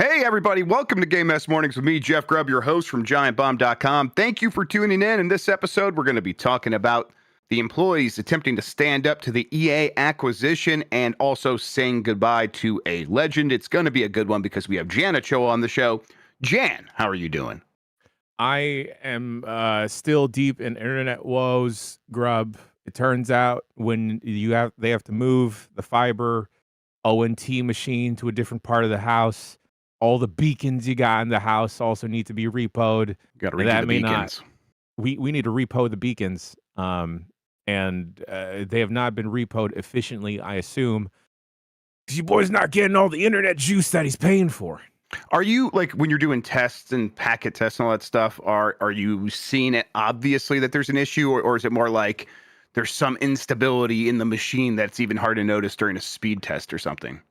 Hey, everybody. Welcome to Game Mess Mornings with me, Jeff Grubb, your host from giantbomb.com. Thank you for tuning in. In this episode, we're going to be talking about the employees attempting to stand up to the EA acquisition and also saying goodbye to a legend. It's going to be a good one because we have Jan Ochoa on the show. Jan, how are you doing? I am still deep in internet woes, Grubb. It turns out when they have to move the fiber ONT machine to a different part of the house, all the beacons you got in the house also need to be repoed. Got to And redo that the may not. beacons. We need to repo the beacons, and they have not been repoed efficiently, I assume, because your boy's not getting all the internet juice that he's paying for. Are you, like, when you're doing tests and packet tests and all that stuff, are you seeing it obviously that there's an issue, or is it more like there's some instability in the machine that's even hard to notice during a speed test or something?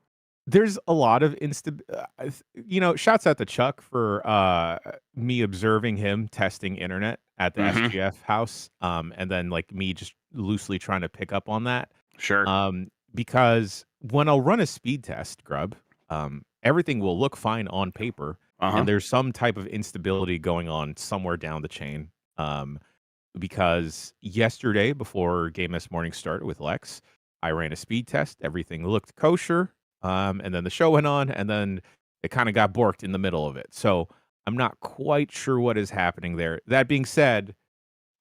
There's a lot of shouts out to Chuck for me observing him testing internet at the Mm-hmm. SGF house, and then like me just loosely trying to pick up on that. Sure. Because when I'll run a speed test, Grubb, everything will look fine on paper, Uh-huh. and there's some type of instability going on somewhere down the chain. Because yesterday, before Game S Morning started with Lex, I ran a speed test. Everything looked kosher. And then the show went on, and then it kind of got borked in the middle of it. So I'm not quite sure what is happening there. That being said,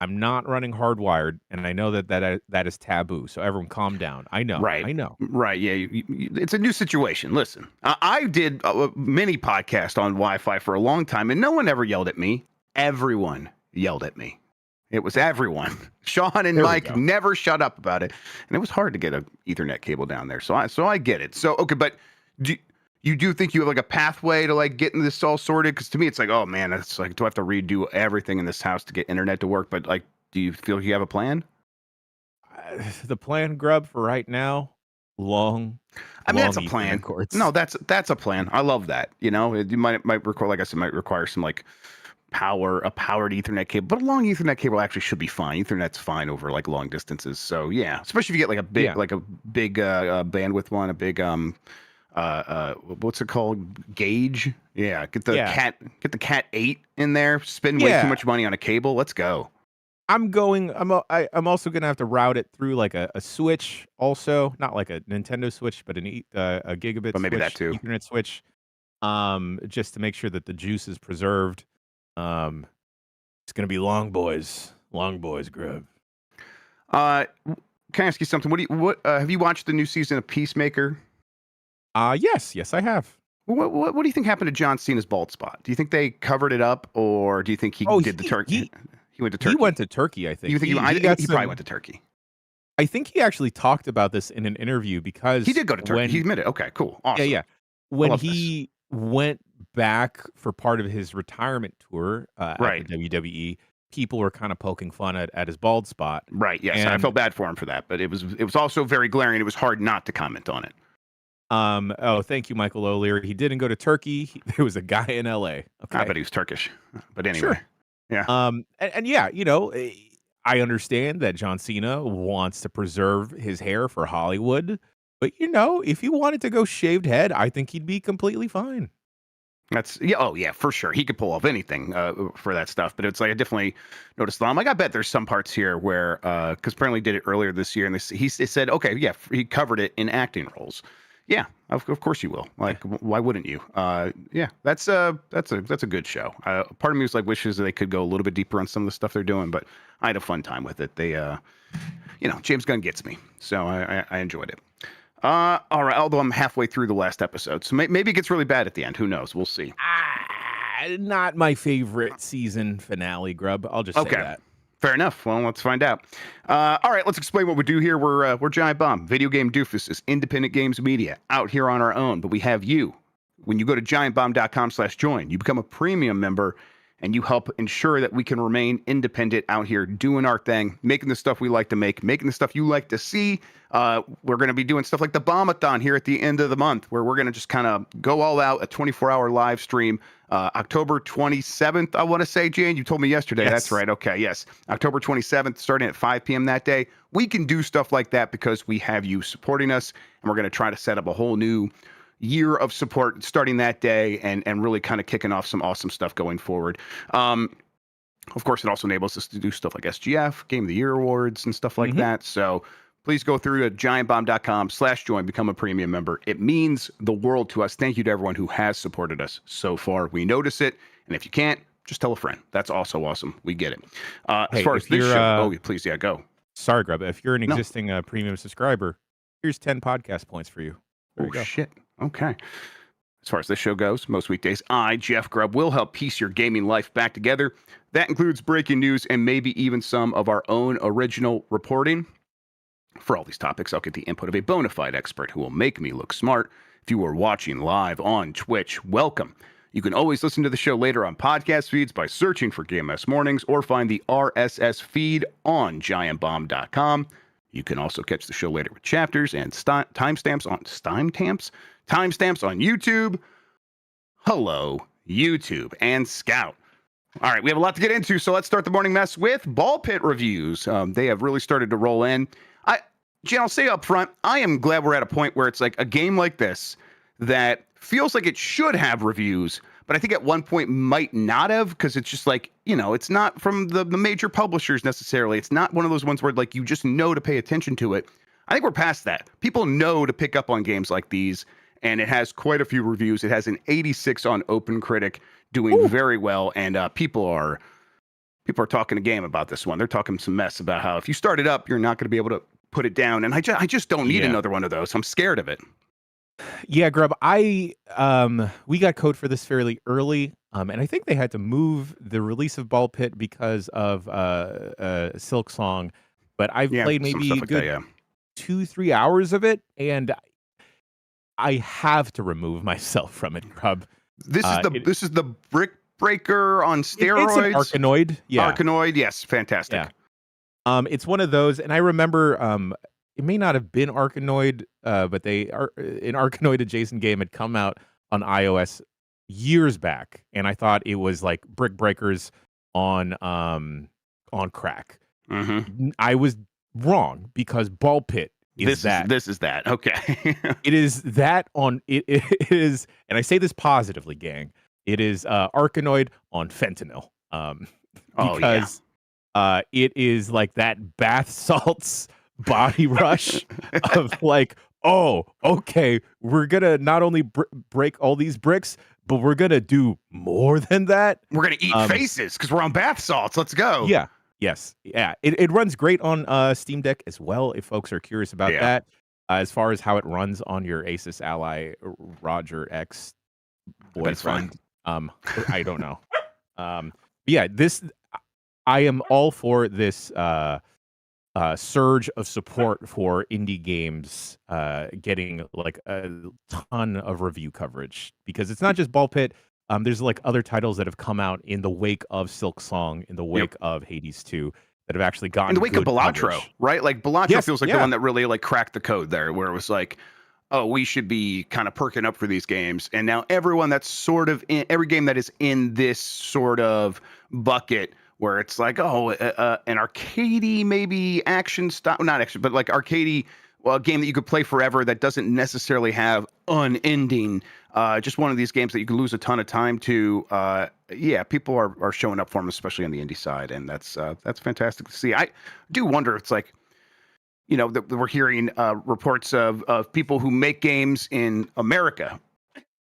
I'm not running hardwired, and I know that is taboo. So everyone, calm down. I know. Right. Yeah. It's a new situation. Listen, I did a mini podcast on Wi-Fi for a long time, and no one ever yelled at me. Everyone yelled at me. It was everyone. Sean and There we Mike go. never shut up about it, and it was hard to get an Ethernet cable down there. So I get it. So okay, but you do think you have like a pathway to like getting this all sorted? Because to me, it's like, oh man, it's like, do I have to redo everything in this house to get internet to work? But like, do you feel like you have a plan? The plan, Grubb, for right now, long That's a Ethernet plan. cords. No, that's a plan. I love that. You know, you might require, like I said, might require some like a powered Ethernet cable, but a long Ethernet cable actually should be fine. Ethernet's fine over like long distances. So yeah, especially if you get like a big, Yeah. bandwidth one, a big what's it called? Gauge. Yeah, get the Yeah. Cat 8 in there. Spend way too Yeah. much money on a cable. Let's go. I'm also gonna have to route it through like a switch, also not like a Nintendo Switch, but a gigabit But maybe that switch, too. Ethernet switch, just to make sure that the juice is preserved. It's gonna be long boys, Grubb. Can I ask you something? What have you watched the new season of Peacemaker? Yes, I have. What do you think happened to John Cena's bald spot? Do you think they covered it up, or do you think he Oh, did the turkey? He went to Turkey. he went to Turkey, I think. You think he probably went to Turkey? I think he actually talked about this in an interview because He did go to Turkey. He admitted. Okay, cool, awesome. Yeah. When he went back for part of his retirement tour at the WWE, people were kind of poking fun at his bald spot. Right. Yes, and I felt bad for him for that, but it was also very glaring. It was hard not to comment on it. Thank you, Michael O'Leary. He didn't go to Turkey. There was a guy in LA. Okay. But he was Turkish. But anyway. Sure. Yeah. And yeah, I understand that John Cena wants to preserve his hair for Hollywood, but if he wanted to go shaved head, I think he'd be completely fine. Oh yeah, for sure. He could pull off anything for that stuff. But it's like I definitely noticed. Like I bet there's some parts here where because apparently he did it earlier this year, and he said, okay, yeah, he covered it in acting roles. Yeah, of course you will. Like, why wouldn't you? Yeah, that's a good show. Part of me was like wishes that they could go a little bit deeper on some of the stuff they're doing, but I had a fun time with it. They, James Gunn gets me, so I enjoyed it. All right. Although I'm halfway through the last episode, so maybe it gets really bad at the end. Who knows? We'll see. Not my favorite season finale, Grubb. I'll just say that. Fair enough. Well, let's find out. All right, let's explain what we do here. We're Giant Bomb, video game doofuses, independent games media, out here on our own. But we have you. When you go to giantbomb.com/join, you become a premium member, and you help ensure that we can remain independent out here doing our thing, making the stuff we like to make, making the stuff you like to see. We're going to be doing stuff like the Bombathon here at the end of the month, where we're going to just kind of go all out, a 24-hour live stream. October 27th, I want to say, Jan, you told me yesterday. Yes. That's right. Okay. Yes. October 27th, starting at 5 p.m. that day. We can do stuff like that because we have you supporting us, and we're going to try to set up a whole new year of support starting that day and really kind of kicking off some awesome stuff going forward. Of course, it also enables us to do stuff like SGF, Game of the Year awards, and stuff like that. So please go through to giantbomb.com/join, become a premium member. It means the world to us. Thank you to everyone who has supported us so far. We notice it. And if you can't, just tell a friend. That's also awesome. We get it. As far as this show, please, go. Sorry, Grubb. If you're an existing premium subscriber, here's 10 podcast points for you. There you go. Shit. Okay. As far as this show goes, most weekdays, I, Jeff Grubb, will help piece your gaming life back together. That includes breaking news and maybe even some of our own original reporting. For all these topics, I'll get the input of a bona fide expert who will make me look smart. If you are watching live on Twitch, welcome. You can always listen to the show later on podcast feeds by searching for GMS Mornings or find the RSS feed on giantbomb.com. You can also catch the show later with chapters and timestamps on YouTube. Hello, YouTube and Scout. All right, we have a lot to get into, so let's start the morning mess with Ball Pit reviews. They have really started to roll in. Jan, I'll say up front, I am glad we're at a point where it's like a game like this that feels like it should have reviews, but I think at one point might not have, because it's just like, it's not from the major publishers necessarily. It's not one of those ones where like you just know to pay attention to it. I think we're past that. People know to pick up on games like these, and it has quite a few reviews. It has an 86 on OpenCritic, doing very well, and people are talking a game about this one. They're talking some mess about how if you start it up, you're not going to be able to put it down, and I just don't need another one of those. I'm scared of it. Yeah, Grubb, we got code for this fairly early, and I think they had to move the release of Ball Pit because of Silk Song, but I've played maybe a good 2-3 hours of it, and I have to remove myself from it, Grubb. This is the Brick Breaker on steroids. It's an Arkanoid. Yeah. Arkanoid, yes, fantastic. Yeah. It's one of those, and I remember it may not have been Arkanoid, but an Arkanoid adjacent game had come out on iOS years back, and I thought it was like Brick Breakers on crack. I was wrong, because Ball Pit is that. This is that. Okay. It is that on it is, and I say this positively, gang. It is Arkanoid on fentanyl. Because it is like that bath salts body rush of like, oh, okay, we're gonna not only break all these bricks, but we're gonna do more than that. We're gonna eat faces because we're on bath salts. Let's go. Yeah. Yes. Yeah. It runs great on Steam Deck as well, if folks are curious about that. As far as how it runs on your Asus Ally Roger X boyfriend, I don't know. I am all for this surge of support for indie games getting like a ton of review coverage, because it's not just Ball Pit. There's like other titles that have come out in the wake of Silk Song, in the wake of Hades 2, that have actually gotten in the wake of Balatro, coverage. right? Like Balatro feels like the one that really like cracked the code there, where it was like, oh, we should be kind of perking up for these games. And now everyone that's sort of in every game that is in this sort of bucket, where it's like, oh, an arcadey maybe action style, not action, but like arcadey, a game that you could play forever that doesn't necessarily have unending. Just one of these games that you can lose a ton of time to. People are showing up for them, especially on the indie side, and that's fantastic to see. I do wonder, it's like, that we're hearing reports of people who make games in America,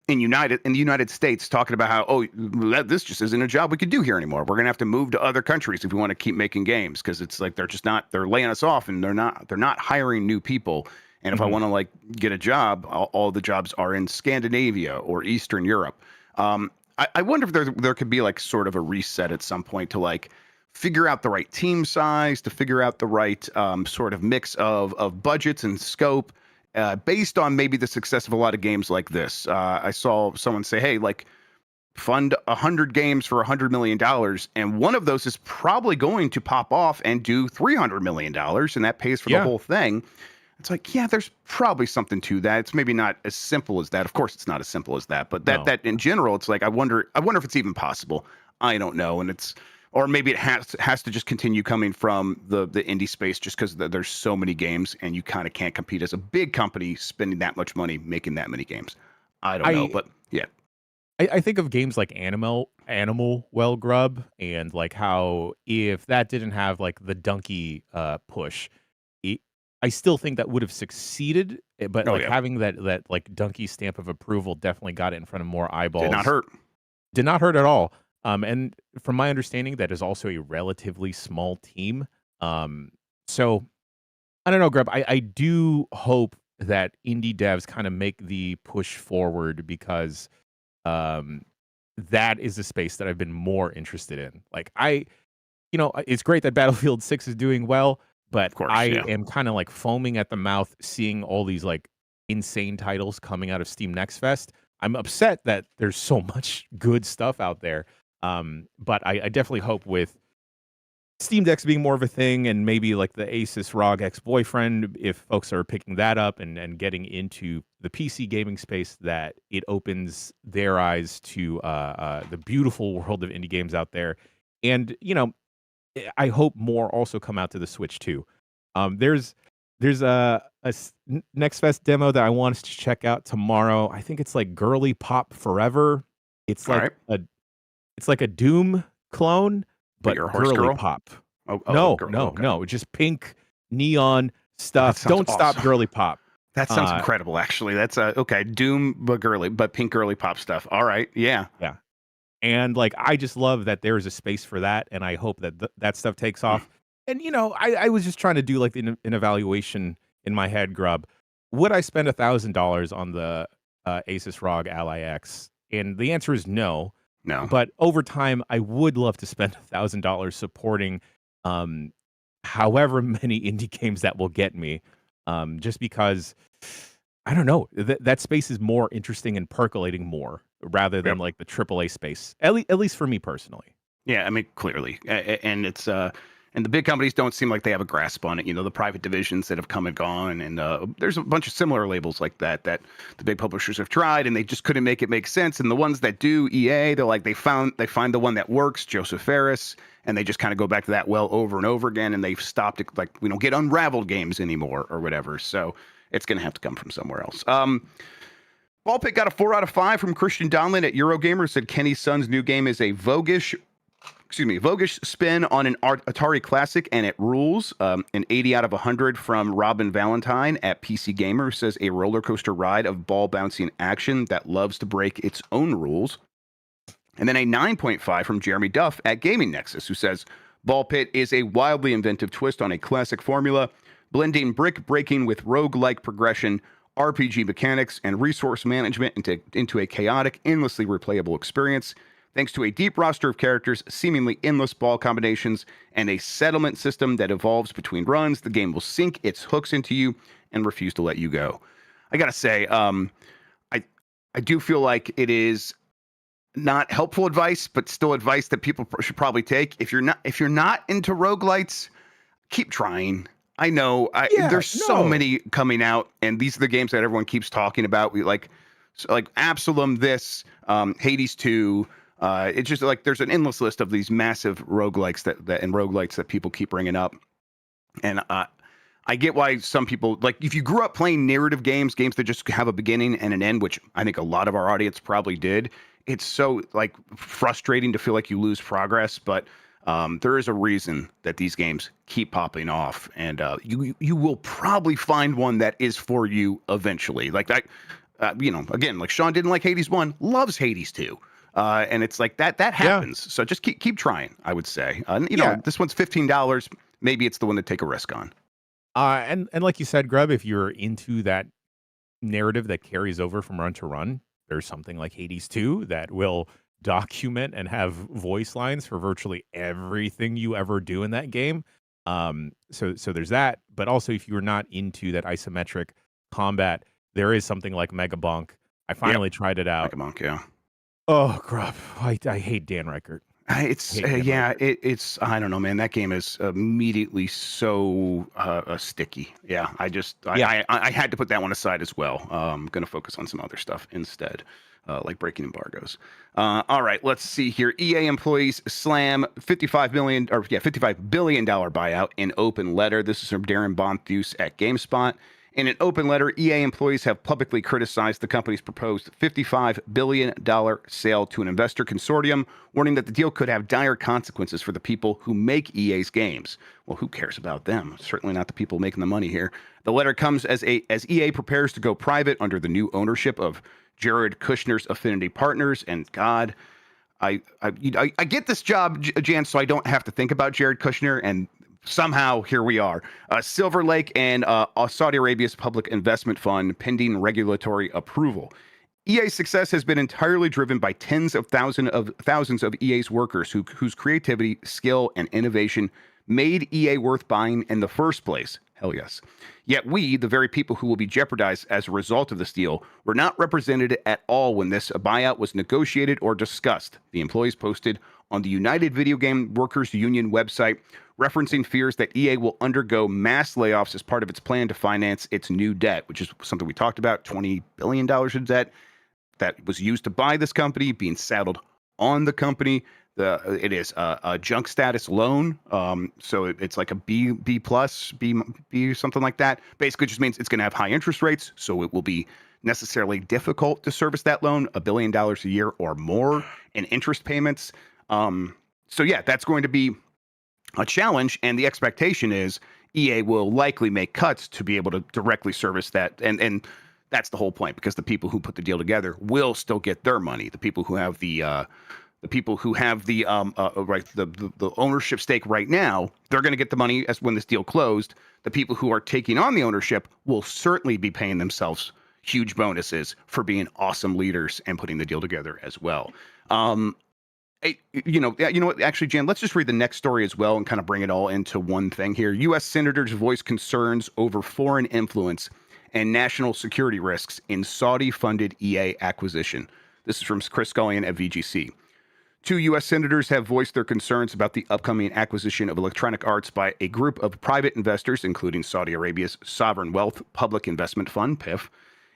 in the United States, talking about how, this just isn't a job we could do here anymore. We're gonna have to move to other countries if we want to keep making games, because it's like they're laying us off, and they're not hiring new people. And if I want to like get a job, all the jobs are in Scandinavia or Eastern Europe. I wonder if there could be like sort of a reset at some point to like figure out the right team size, to figure out the right sort of mix of budgets and scope based on maybe the success of a lot of games like this. I saw someone say, hey, like fund 100 games for $100 million, and one of those is probably going to pop off and do $300 million, and that pays for the whole thing. It's like, there's probably something to that. It's maybe not as simple as that. Of course, it's not as simple as that. But that in general, it's like, I wonder if it's even possible. I don't know. And or maybe it has to just continue coming from the indie space, just because there's so many games, and you kind of can't compete as a big company spending that much money making that many games. I don't know, I but yeah. I think of games like Animal Well Grub, and like how if that didn't have like the donkey push, it, I still think that would have succeeded. But Oh like yeah, having that like donkey stamp of approval definitely got it in front of more did not eyeballs. hurt. Did not hurt at all. And from my understanding, that is also a relatively small team. So I don't know, Grub. I do hope that indie devs kind of make the push forward because um, that is a space that I've been more interested in. Like it's great that Battlefield 6 is doing well, but Of course, I yeah. am kind of like foaming at the mouth seeing all these like insane titles coming out of Steam Next Fest. I'm upset that there's so much good stuff out there. But I definitely hope with Steam Deck's being more of a thing, and maybe like the Asus ROG ex-boyfriend, if folks are picking that up and getting into the PC gaming space, that it opens their eyes to the beautiful world of indie games out there. And I hope more also come out to the Switch too. There's a Next Fest demo that I want us to check out tomorrow. I think it's like Girly Pop Forever. It's All like right, a Doom clone, but you're a but horse girly girl. pop. Oh, No, girl. no, Okay, no, just pink neon that stuff. sounds Don't stop awesome. girly pop. That sounds Uh, incredible. Actually, that's okay. Doom, but girly, but pink girly pop stuff. All right, yeah. yeah. And like I just love that there is a space for that, and I hope that that stuff takes off. And I was just trying to do like an evaluation in my head, Grub. Would I spend $1,000 on the Asus ROG Ally X? And the answer is no. No, But over time, I would love to spend $1,000 supporting um, however many indie games that will get me. Just because I don't know, that space is more interesting and percolating more rather than yep. like the AAA space. At least for me personally. Yeah, I mean, clearly, and it's and the big companies don't seem like they have a grasp on it. You know, the private divisions that have come and gone, and there's a bunch of similar labels like that the big publishers have tried, and they just couldn't make it make sense. And the ones that do, EA, they're like they find the one that works, Joseph Ferris, and they just kind of go back to that well over and over again, and they've stopped it. Like we don't get unraveled games anymore or whatever. So it's going to have to come from somewhere else. Ballpick got a 4 out of 5 from Christian Donlin at Eurogamer. Said Kenny Sun's new game is a voguish spin on an Atari classic, and it rules. An 80 out of 100 from Robin Valentine at PC Gamer, who says a roller coaster ride of ball bouncing action that loves to break its own rules. And then a 9.5 from Jeremy Duff at Gaming Nexus, who says Ball Pit is a wildly inventive twist on a classic formula, blending brick breaking with rogue-like progression, RPG mechanics, and resource management into a chaotic, endlessly replayable experience. Thanks to a deep roster of characters, seemingly endless ball combinations, and a settlement system that evolves between runs, the game will sink its hooks into you and refuse to let you go. I gotta say, I do feel like it is not helpful advice, but still advice that people should probably take. If you're not into roguelites, keep trying. I know Yeah, there's so no. many coming out, and these are the games that everyone keeps talking about. We like Absalom, this Hades 2. It's just like there's an endless list of these massive roguelikes and roguelites that people keep bringing up. And I get why some people, like, if you grew up playing narrative games that just have a beginning and an end, which I think a lot of our audience probably did, it's so like frustrating to feel like you lose progress. But there is a reason that these games keep popping off, and you will probably find one that is for you eventually. Like that, again, like Sean didn't like Hades 1, loves Hades 2. And it's like that Yeah. happens. So just keep trying, I would say. Yeah. This one's $15. Maybe it's the one to take a risk on. And like you said, Grub, if you're into that narrative that carries over from run to run, there's something like Hades 2 that will document and have voice lines for virtually everything you ever do in that game. So there's that. But also, if you're not into that isometric combat, there is something like Megabonk. I finally tried it out. Like a monk, yeah. Oh, Grub, I hate Dan Reichert. It's it's I don't know, man. That game is immediately so sticky. Yeah, I had to put that one aside as well. I'm gonna focus on some other stuff instead, like breaking embargoes. All right, let's see here. EA employees slam $55 billion buyout in open letter. This is from Darren Bonthus at GameSpot. In an open letter, EA employees have publicly criticized the company's proposed $55 billion sale to an investor consortium, warning that the deal could have dire consequences for the people who make EA's games. Well, who cares about them? Certainly not the people making the money here. The letter comes as EA prepares to go private under the new ownership of Jared Kushner's Affinity Partners. And God, I get this job, Jan, so I don't have to think about Jared Kushner, and somehow here we are. Silver Lake and Saudi Arabia's public investment fund pending regulatory approval. EA's success has been entirely driven by tens of thousands of EA's workers whose creativity, skill, and innovation made EA worth buying in the first place. Hell yes. Yet we, the very people who will be jeopardized as a result of this deal, were not represented at all when this buyout was negotiated or discussed. The employees posted on the United Video Game Workers Union website, referencing fears that EA will undergo mass layoffs as part of its plan to finance its new debt, which is something we talked about, $20 billion in debt that was used to buy this company, being saddled on the company. It is a junk status loan, so it's like a B plus, B something like that. Basically, just means it's going to have high interest rates, so it will be necessarily difficult to service that loan, $1 billion a year or more in interest payments. So yeah, that's going to be a challenge, and the expectation is EA will likely make cuts to be able to directly service that, and that's the whole point, because the people who put the deal together will still get their money. The people who have the ownership stake right now, they're going to get the money as when this deal closed. The people who are taking on the ownership will certainly be paying themselves huge bonuses for being awesome leaders and putting the deal together as well. You know what? Actually, Jan, let's just read the next story as well and kind of bring it all into one thing here. U.S. senators voice concerns over foreign influence and national security risks in Saudi-funded EA acquisition. This is from Chris Scullion at VGC. 2 U.S. senators have voiced their concerns about the upcoming acquisition of Electronic Arts by a group of private investors, including Saudi Arabia's Sovereign Wealth Public Investment Fund, PIF.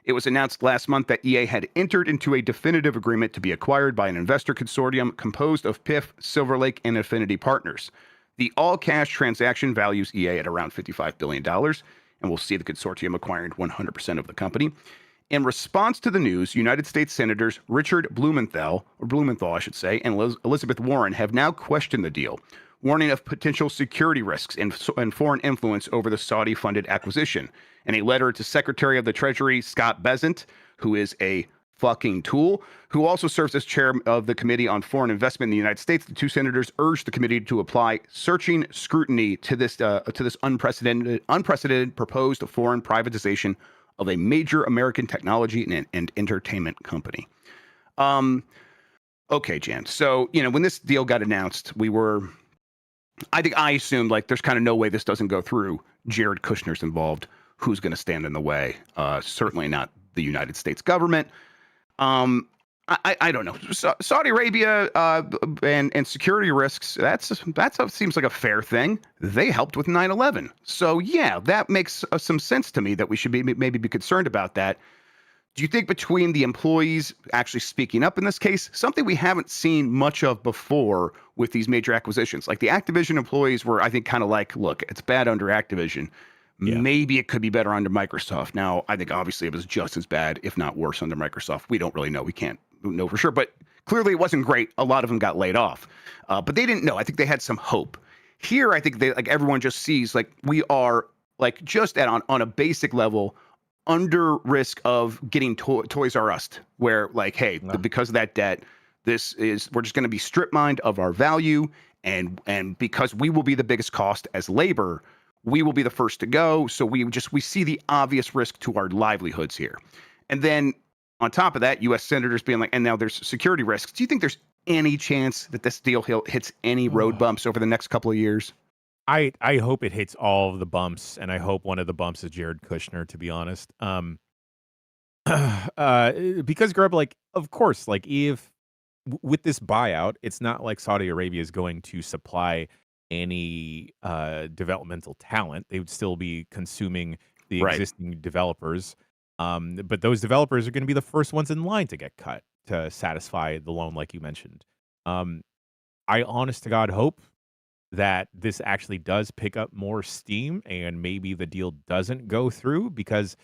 It was announced last month that EA had entered into a definitive agreement to be acquired by an investor consortium composed of PIF, Silver Lake, and Affinity Partners. The all-cash transaction values EA at around $55 billion, and we'll see the consortium acquiring 100% of the company. In response to the news, United States Senators Richard Blumenthal, I should say, and Elizabeth Warren have now questioned the deal, warning of potential security risks and foreign influence over the Saudi-funded acquisition. In a letter to Secretary of the Treasury Scott Bessent, who is a fucking tool, who also serves as chair of the Committee on Foreign Investment in the United States, the 2 senators urged the committee to apply searching scrutiny to this unprecedented proposed foreign privatization of a major American technology and entertainment company. Okay, Jan. So, when this deal got announced, I assumed like there's kind of no way this doesn't go through. Jared Kushner's involved. Who's going to stand in the way? Certainly not the United States government. I don't know. Saudi Arabia and security risks, that seems like a fair thing. They helped with 9/11. So yeah, that makes some sense to me that we should maybe be concerned about that. Do you think between the employees actually speaking up in this case, something we haven't seen much of before with these major acquisitions? Like the Activision employees were, I think, kind of like, look, it's bad under Activision. Yeah. Maybe it could be better under Microsoft. Now, I think obviously it was just as bad, if not worse, under Microsoft. We don't really know. We can't know for sure. But clearly it wasn't great. A lot of them got laid off. But they didn't know. I think they had some hope. Here, I think everyone just sees like we are like just on a basic level under risk of getting Toys R Us, where like, hey, because of that debt, we're just going to be strip mined of our value. And because we will be the biggest cost as labor, we will be the first to go. So we see the obvious risk to our livelihoods here. And then on top of that, U.S. senators being like, and now there's security risks. Do you think there's any chance that this deal hits any road bumps over the next couple of years? I hope it hits all of the bumps, and I hope one of the bumps is Jared Kushner, to be honest. Because Grubb, like, of course, like if with this buyout, it's not like Saudi Arabia is going to supply any developmental talent. They would still be consuming the existing developers. But those developers are going to be the first ones in line to get cut to satisfy the loan, like you mentioned. I honest to God hope that this actually does pick up more steam and maybe the deal doesn't go through because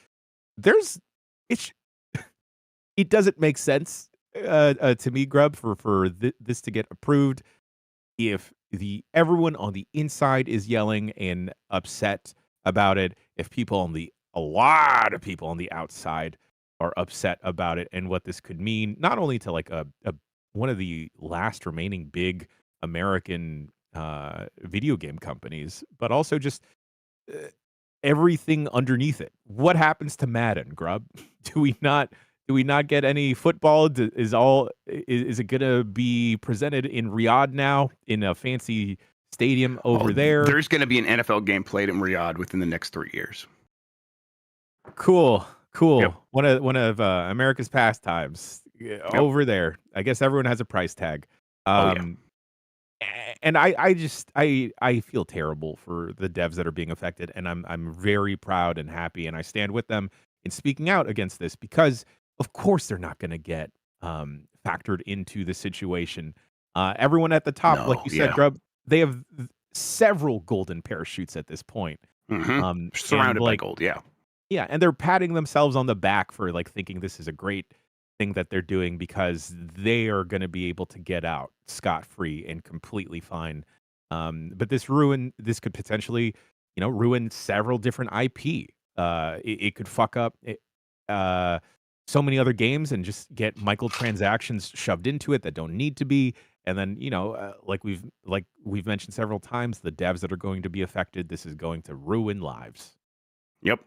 there's it's it doesn't make sense to me, Grub, for this to get approved if the everyone on the inside is yelling and upset about it, if people on the a lot of people on the outside are upset about it and what this could mean, not only to like a one of the last remaining big American video game companies, but also just uh, everything underneath it. What happens to Madden, Grub? Do we not do we not get any football? Is it gonna be presented in Riyadh now in a fancy stadium Oh, over there? there's going to be an NFL game played in Riyadh within the next 3 years. Cool, Yep. cool. One of America's pastimes Yep. over there. I guess everyone has a price tag. Oh yeah. Um, and I just I feel terrible for the devs that are being affected, and I'm very proud and happy, and I stand with them in speaking out against this because of course they're not going to get factored into the situation. Everyone at the top, like No. you said, Yeah. Grub, they have several golden parachutes at this point. Hmm. And Surrounded by like gold. Yeah. yeah, and they're patting themselves on the back for, like, thinking this is a great thing that they're doing because they are gonna be able to get out scot-free and completely fine. But this could potentially, ruin several different IP. It could fuck up uh, so many other games and just get microtransactions shoved into it that don't need to be, and then, like we've mentioned several times, the devs that are going to be affected, this is going to ruin lives. Yep.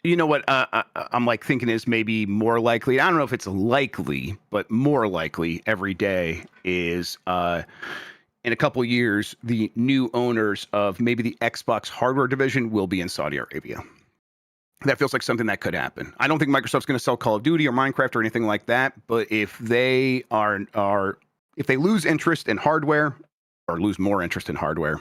You know what? I'm like thinking is maybe more likely. I don't know if it's likely, but more likely every day is in a couple years, the new owners of maybe the Xbox hardware division will be in Saudi Arabia. That feels like something that could happen. I don't think Microsoft's going to sell Call of Duty or Minecraft or anything like that. But if they are if they lose interest in hardware or lose more interest in hardware,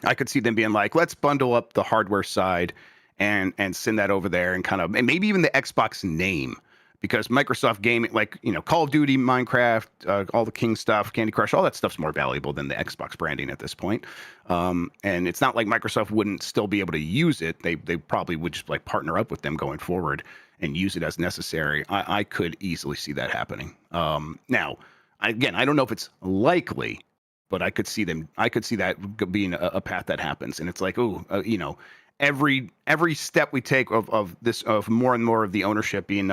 I could see them being like, let's bundle up the hardware side and send that over there and kind of and maybe even the Xbox name because Microsoft gaming like Call of Duty, Minecraft, all the King stuff, Candy Crush, all that stuff's more valuable than the Xbox branding at this point. And it's not like Microsoft wouldn't still be able to use it. They probably would just like partner up with them going forward and use it as necessary. I could easily see that happening. Now, again, I don't know if it's likely, but I could see them. I could see that being a path that happens, and it's like, oh, every step we take of this of more and more of the ownership being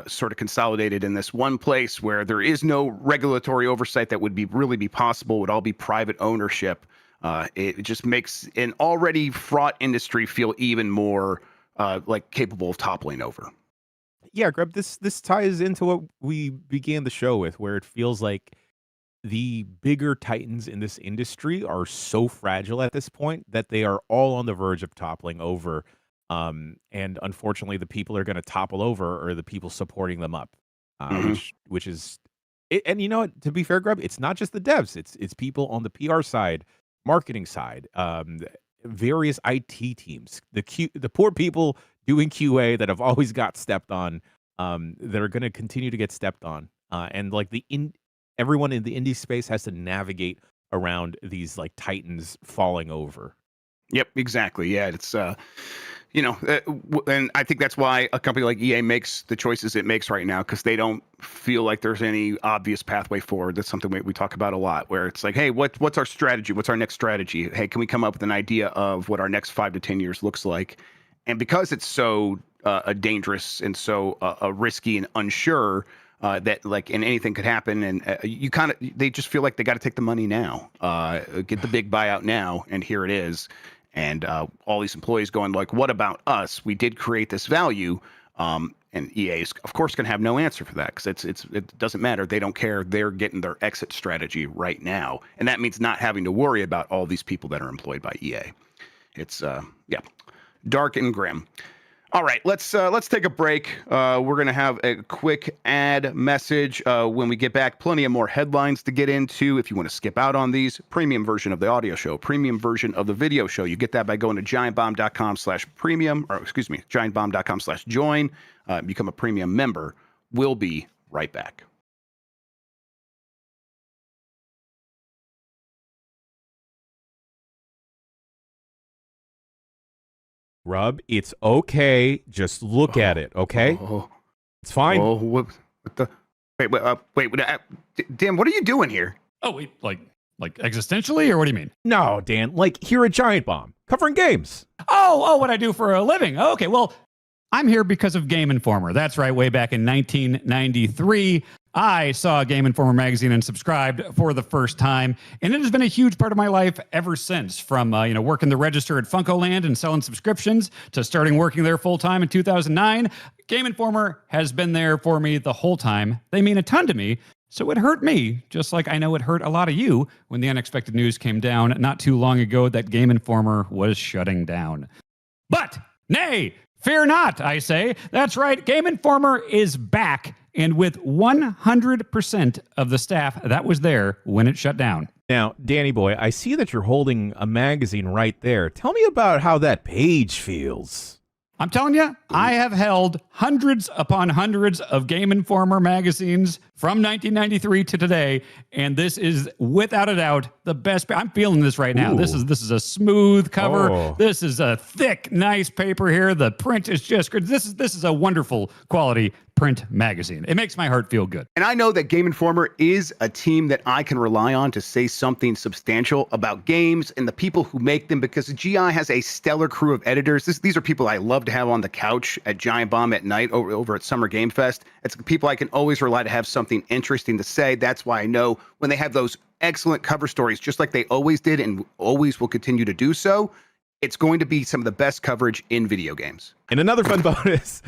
sort of consolidated in this one place where there is no regulatory oversight that would be really be possible, would all be private ownership. It just makes an already fraught industry feel even more like capable of toppling over. Yeah, Grub, this ties into what we began the show with, where it feels like the bigger titans in this industry are so fragile at this point that they are all on the verge of toppling over. And unfortunately, the people are going to topple over are the people supporting them up, Hmm. which is it, and you know what? To be fair, Grub, it's not just the devs; it's people on the PR side, marketing side, various IT teams, the poor people doing QA that have always got stepped on, that are going to continue to get stepped on, and like everyone in the indie space has to navigate around these like titans falling over. Yep, exactly. Yeah, it's and I think that's why a company like EA makes the choices it makes right now because they don't feel like there's any obvious pathway forward. That's something we talk about a lot, where it's like, hey, what's our strategy? What's our next strategy? Hey, can we come up with an idea of what our next 5 to 10 years looks like? And because it's so dangerous and so risky and unsure. That like and anything could happen and you kind of they just feel like they got to take the money now get the big buyout now and here it is and all these employees going like what about us, we did create this value, and EA is of course going to have no answer for that because it doesn't matter, they don't care, they're getting their exit strategy right now and that means not having to worry about all these people that are employed by EA. It's yeah, dark and grim. All right, let's take a break. We're gonna have a quick ad message when we get back. Plenty of more headlines to get into. If you want to skip out on these, premium version of the audio show, premium version of the video show, you get that by going to giantbomb.com/premium, or excuse me, giantbomb.com/join. Become a premium member. We'll be right back. Grubb, it's okay. Just look at it, okay? It's fine. Oh, what the? Dan, what are you doing here? Oh, wait, like existentially, or what do you mean? No, Dan, like here at Giant Bomb, covering games. Oh, what I do for a living. Okay, well, I'm here because of Game Informer. That's right. Way back in 1993, I saw Game Informer magazine and subscribed for the first time, and it has been a huge part of my life ever since. From working the register at Funkoland and selling subscriptions to starting working there full time in 2009, Game Informer has been there for me the whole time. They mean a ton to me. So it hurt me, just like I know it hurt a lot of you when the unexpected news came down not too long ago that Game Informer was shutting down. But, nay, fear not, I say. That's right, Game Informer is back, and with 100% of the staff that was there when it shut down. Now, Danny boy, I see that you're holding a magazine right there. Tell me about how that page feels. I'm telling you, I have held hundreds upon hundreds of Game Informer magazines from 1993 to today, and this is without a doubt the best. I'm feeling this right now. Ooh. This is a smooth cover. Oh. This is a thick, nice paper here. The print is just good. This is a wonderful quality print magazine. It makes my heart feel good. And I know that Game Informer is a team that I can rely on to say something substantial about games and the people who make them, because GI has a stellar crew of editors. These are people I love to have on the couch at Giant Bomb at night over at Summer Game Fest. It's people I can always rely to have something interesting to say. That's why I know when they have those excellent cover stories, just like they always did and always will continue to do so, it's going to be some of the best coverage in video games. And another fun bonus,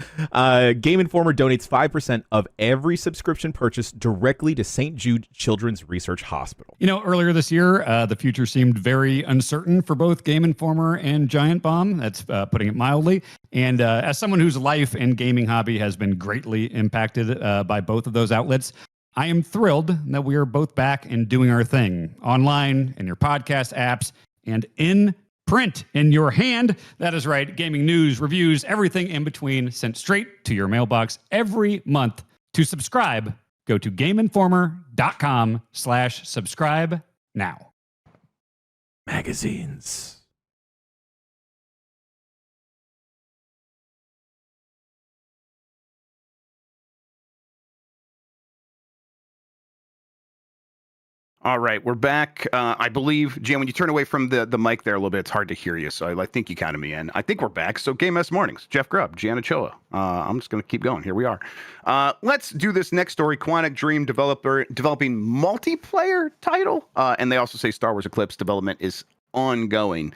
Game Informer donates 5% of every subscription purchase directly to St. Jude Children's Research Hospital. Earlier this year, the future seemed very uncertain for both Game Informer and Giant Bomb. That's putting it mildly. And as someone whose life and gaming hobby has been greatly impacted by both of those outlets, I am thrilled that we are both back and doing our thing online, in your podcast apps, and in print in your hand. That is right. Gaming news, reviews, everything in between sent straight to your mailbox every month. To subscribe, go to GameInformer.com/subscribe now. Magazines. All right, we're back. I believe, Jan, when you turn away from the mic there a little bit, it's hard to hear you. So I think you counted me in. I think we're back. So Game S Mornings, Jeff Grubb, Jan Ochoa. I'm just going to keep going. Here we are. Let's do this next story. Quantic Dream developing multiplayer title. And they also say Star Wars Eclipse development is ongoing.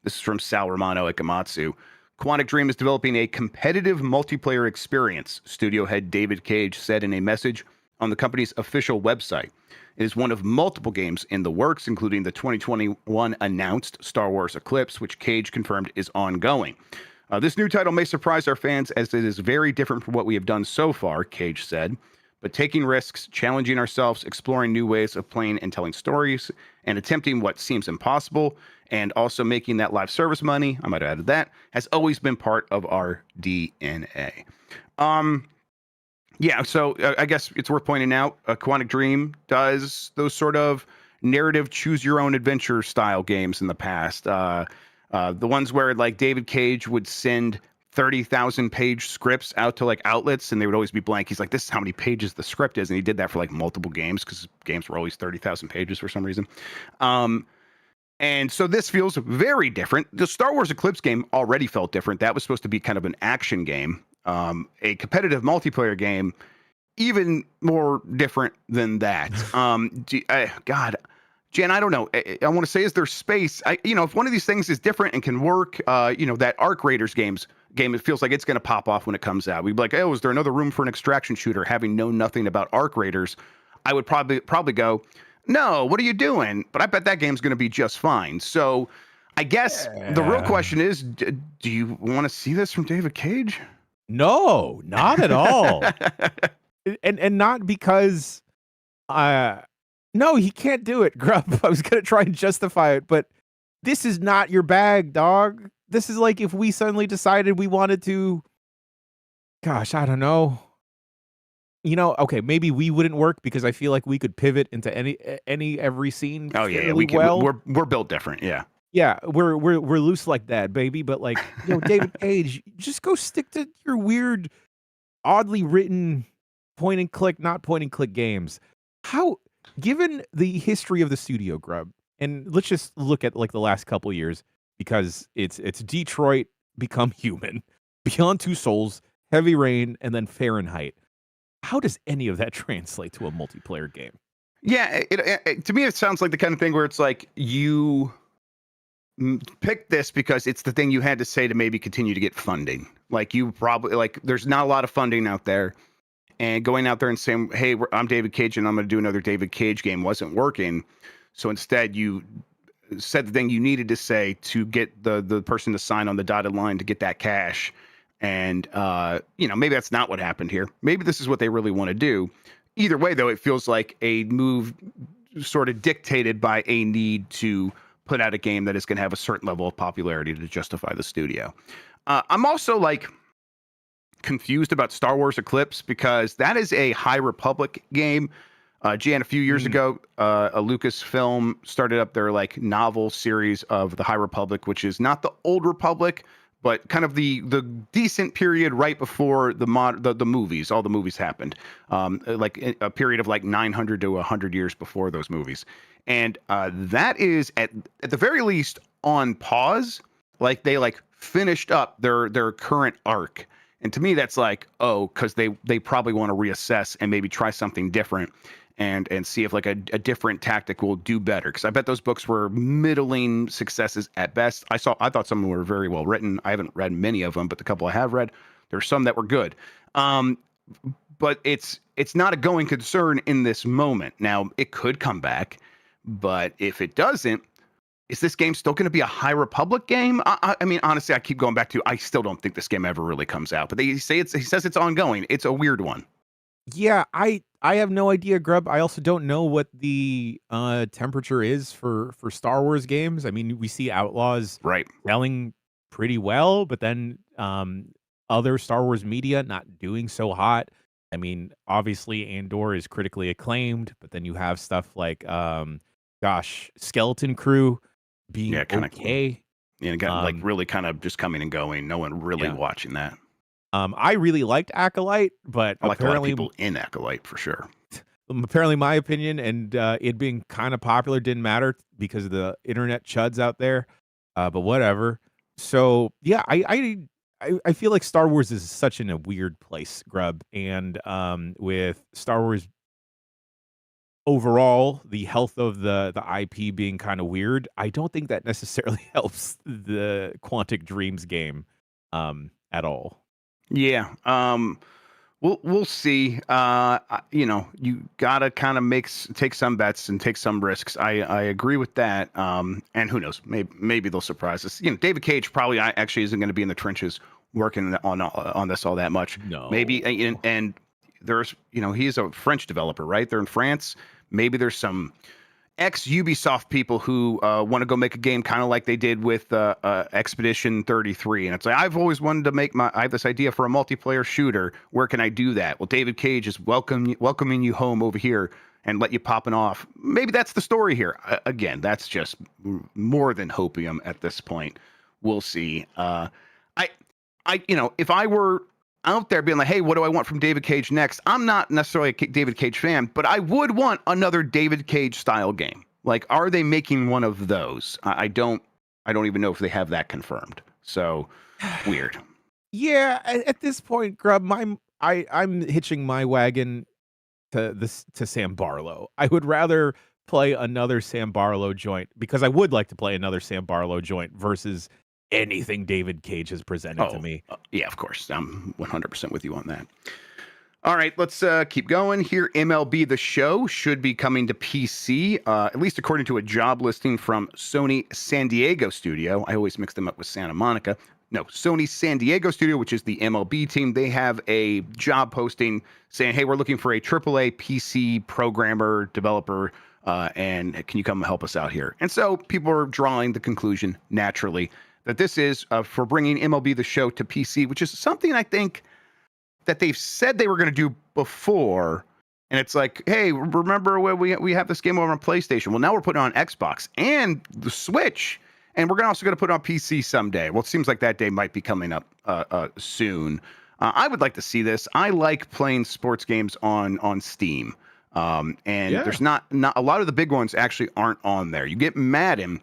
This is from Sal Romano at Gamatsu. Quantic Dream is developing a competitive multiplayer experience, studio head David Cage said in a message on the company's official website. It is one of multiple games in the works, including the 2021 announced Star Wars Eclipse, which Cage confirmed is ongoing. This new title may surprise our fans as it is very different from what we have done so far, Cage said. But taking risks, challenging ourselves, exploring new ways of playing and telling stories, and attempting what seems impossible, and also making that live service money, I might have added that, has always been part of our DNA. Yeah, so I guess it's worth pointing out, Quantic Dream does those sort of narrative choose-your-own-adventure style games in the past. The ones where, like, David Cage would send 30,000-page scripts out to, like, outlets, and they would always be blank. He's like, this is how many pages the script is, and he did that for, like, multiple games, because games were always 30,000 pages for some reason. And so this feels very different. The Star Wars Eclipse game already felt different. That was supposed to be kind of an action game. A competitive multiplayer game, even more different than that. God, Jan, I don't know. I want to say, is there space? If one of these things is different and can work, that Arc Raiders game, it feels like it's going to pop off when it comes out. We'd be like, oh, is there another room for an extraction shooter? Having known nothing about Arc Raiders, I would probably go, no, what are you doing? But I bet that game's going to be just fine. So I guess the real question is, do you want to see this from David Cage? No, not at all. and not because no, he can't do it, Grubb. I was gonna try and justify it, but this is not your bag, dog. This is like if we suddenly decided we wanted to, gosh, I don't know. Okay, maybe we wouldn't work because I feel like we could pivot into every scene. Oh yeah, we can. Well. We're built different, yeah. Yeah, we're loose like that, baby. But like, David Cage, just go stick to your weird, oddly written point and click, not point and click games. How, given the history of the studio, Grubb, and let's just look at like the last couple years, because it's Detroit Become Human, Beyond Two Souls, Heavy Rain, and then Fahrenheit. How does any of that translate to a multiplayer game? Yeah, to me, it sounds like the kind of thing where it's like you pick this because it's the thing you had to say to maybe continue to get funding. Like you probably like there's not a lot of funding out there, and going out there and saying, "Hey, I'm David Cage, and I'm going to do another David Cage game," wasn't working. So instead, you said the thing you needed to say to get the person to sign on the dotted line to get that cash. And maybe that's not what happened here. Maybe this is what they really want to do. Either way, though, it feels like a move sort of dictated by a need to put out a game that is going to have a certain level of popularity to justify the studio. I'm also like confused about Star Wars Eclipse because that is a High Republic game. Jan, a few years ago, a Lucasfilm started up their like novel series of the High Republic, which is not the Old Republic, but kind of the decent period right before the movies. All the movies happened, like a period of like 900 to 100 years before those movies. And that is at the very least on pause. Like they like finished up their current arc. And to me, that's like, because they probably want to reassess and maybe try something different and see if like a different tactic will do better. Because I bet those books were middling successes at best. I thought some of them were very well written. I haven't read many of them, but the couple I have read, there's some that were good. But it's not a going concern in this moment. Now, it could come back, but if it doesn't, is this game still going to be a High Republic game? I mean, honestly, I keep going back to, I still don't think this game ever really comes out. But he says it's ongoing. It's a weird one. Yeah, I have no idea, Grubb. I also don't know what the temperature is for Star Wars games. I mean, we see Outlaws selling pretty well, but then other Star Wars media not doing so hot. I mean, obviously Andor is critically acclaimed, but then you have stuff like Skeleton Crew being okay. Yeah, it got like really kind of just coming and going. No one really watching that. I really liked Acolyte, but I like a lot of people in Acolyte for sure. Apparently, my opinion and it being kind of popular didn't matter because of the internet chuds out there. But whatever. So yeah, I feel like Star Wars is such in a weird place, Grubb, and with Star Wars overall, the health of the IP being kind of weird, I don't think that necessarily helps the Quantic Dreams game at all. Yeah. We'll see. You gotta kind of take some bets and take some risks. I agree with that. And who knows? Maybe they'll surprise us. David Cage probably actually isn't going to be in the trenches working on this all that much. No. Maybe and there's he's a French developer, right? They're in France. Maybe there's some ex-Ubisoft people who want to go make a game kind of like they did with Expedition 33. And it's like, I've always wanted to I have this idea for a multiplayer shooter. Where can I do that? Well, David Cage is welcoming you home over here and let you popping off. Maybe that's the story here. Again, that's just more than hopium at this point. We'll see. If I were out there being like, hey, what do I want from David Cage next? I'm not necessarily a David Cage fan, but I would want another David Cage style game. Like, are they making one of those? I don't even know if they have that confirmed. So weird. Yeah, at this point, Grubb, I'm hitching my wagon to Sam Barlow. I would rather play another Sam Barlow joint because I would like to play another Sam Barlow joint versus anything David Cage has presented to me. Yeah, of course. I'm 100% with you on that. All right, let's keep going here. MLB The Show should be coming to PC, at least according to a job listing from Sony San Diego Studio. I always mix them up with Santa Monica. No, Sony San Diego Studio, which is the MLB team. They have a job posting saying, hey, we're looking for a AAA PC programmer, developer, and can you come help us out here? And so people are drawing the conclusion, naturally, that this is for bringing MLB The Show to PC, which is something I think that they've said they were going to do before. And it's like, hey, remember when we have this game over on PlayStation? Well, now we're putting it on Xbox and the Switch. and we're also going to put it on PC someday. Well, it seems like that day might be coming up soon. I would like to see this. I like playing sports games on Steam. And there's not a lot of the big ones actually aren't on there. You get Madden,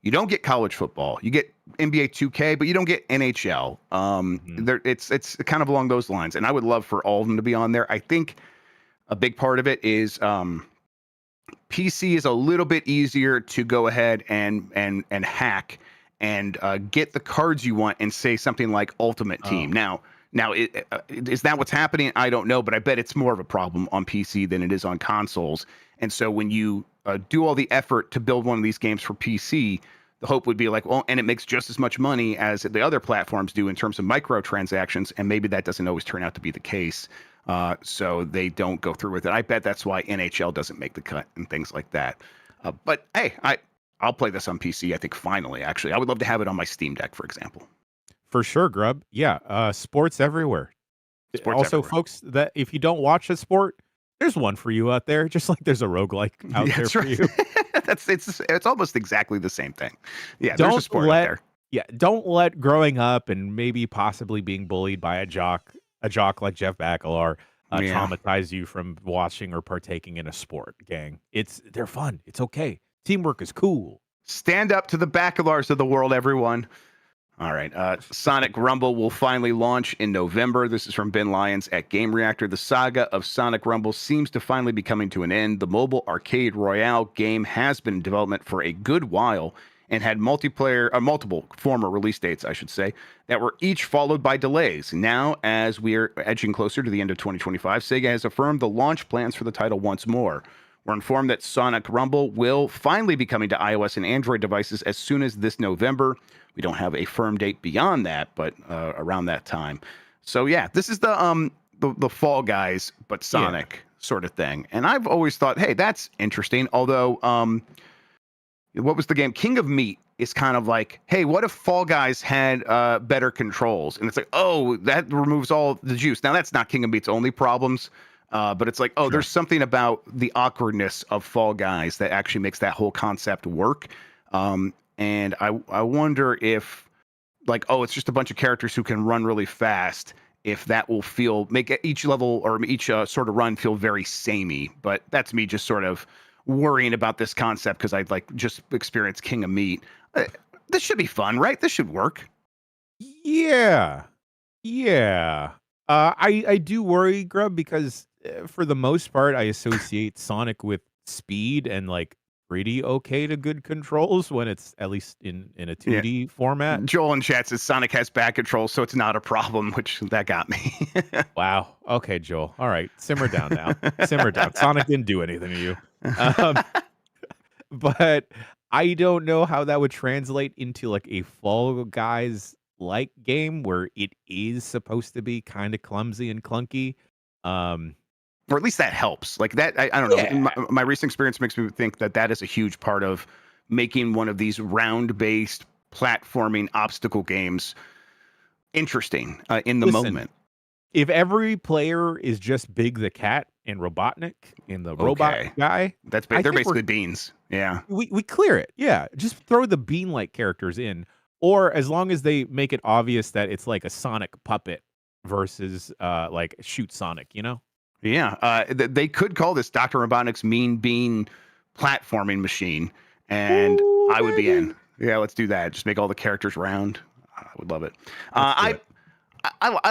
you don't get college football. You get NBA 2K, but you don't get NHL. It's kind of along those lines. And I would love for all of them to be on there. I think a big part of it is PC is a little bit easier to go ahead and hack and get the cards you want and say something like Ultimate Team. Now, is that what's happening? I don't know, but I bet it's more of a problem on PC than it is on consoles. And so when you do all the effort to build one of these games for PC, the hope would be like, well, and it makes just as much money as the other platforms do in terms of microtransactions, and maybe that doesn't always turn out to be the case. So they don't go through with it. I bet that's why NHL doesn't make the cut and things like that. But hey, I'll play this on PC, I think, finally, actually. I would love to have it on my Steam Deck, for example. For sure, Grubb. Yeah, sports everywhere. Sports also, everywhere. folks, that if you don't watch a sport, there's one for you out there, just like there's a roguelike out there That's for right. you. It's almost exactly the same thing. Yeah, there's a sport out there. Yeah, don't let growing up and maybe possibly being bullied by a jock like Jeff Bakalar traumatize you from watching or partaking in a sport, gang. They're fun. It's okay. Teamwork is cool. Stand up to the Baculars of the world, everyone. All right. Sonic Rumble will finally launch in November. This is from Ben Lyons at Game Reactor. The saga of Sonic Rumble seems to finally be coming to an end. The mobile arcade royale game has been in development for a good while and had multiple former release dates, I should say, that were each followed by delays. Now, as we are edging closer to the end of 2025, Sega has affirmed the launch plans for the title once more. We're informed that Sonic Rumble will finally be coming to iOS and Android devices as soon as this November. We don't have a firm date beyond that, but around that time. So yeah, this is the Fall Guys, but Sonic sort of thing. And I've always thought, hey, that's interesting. Although, what was the game? King of Meat is kind of like, hey, what if Fall Guys had better controls? And it's like, oh, that removes all the juice. Now that's not King of Meat's only problems. But it's like, oh, there's something about the awkwardness of Fall Guys that actually makes that whole concept work. And I wonder if, like, oh, it's just a bunch of characters who can run really fast, if that will make each level or each sort of run feel very samey. But that's me just sort of worrying about this concept because I'd like just experienced King of Meat. This should be fun, right? This should work. Yeah. I do worry, Grubb, because for the most part, I associate Sonic with speed and like pretty okay to good controls when it's at least in a 2D format. Joel in chat says Sonic has back controls, so it's not a problem, which that got me. Wow. Okay, Joel. All right. Simmer down now. Simmer down. Sonic didn't do anything to you. But I don't know how that would translate into like a Fall Guys like game where it is supposed to be kind of clumsy and clunky. Or at least that helps. Like that, I don't know. Yeah. My recent experience makes me think that is a huge part of making one of these round-based platforming obstacle games interesting in the moment. If every player is just Big the Cat and Robotnik and the robot guy, they're basically beans. Yeah, we clear it. Yeah, just throw the bean-like characters in, or as long as they make it obvious that it's like a Sonic puppet versus like Shoot Sonic, you know. Yeah, they could call this Dr. Robotnik's Mean Bean platforming machine, and I would be in. Yeah, let's do that. Just make all the characters round. I would love it. I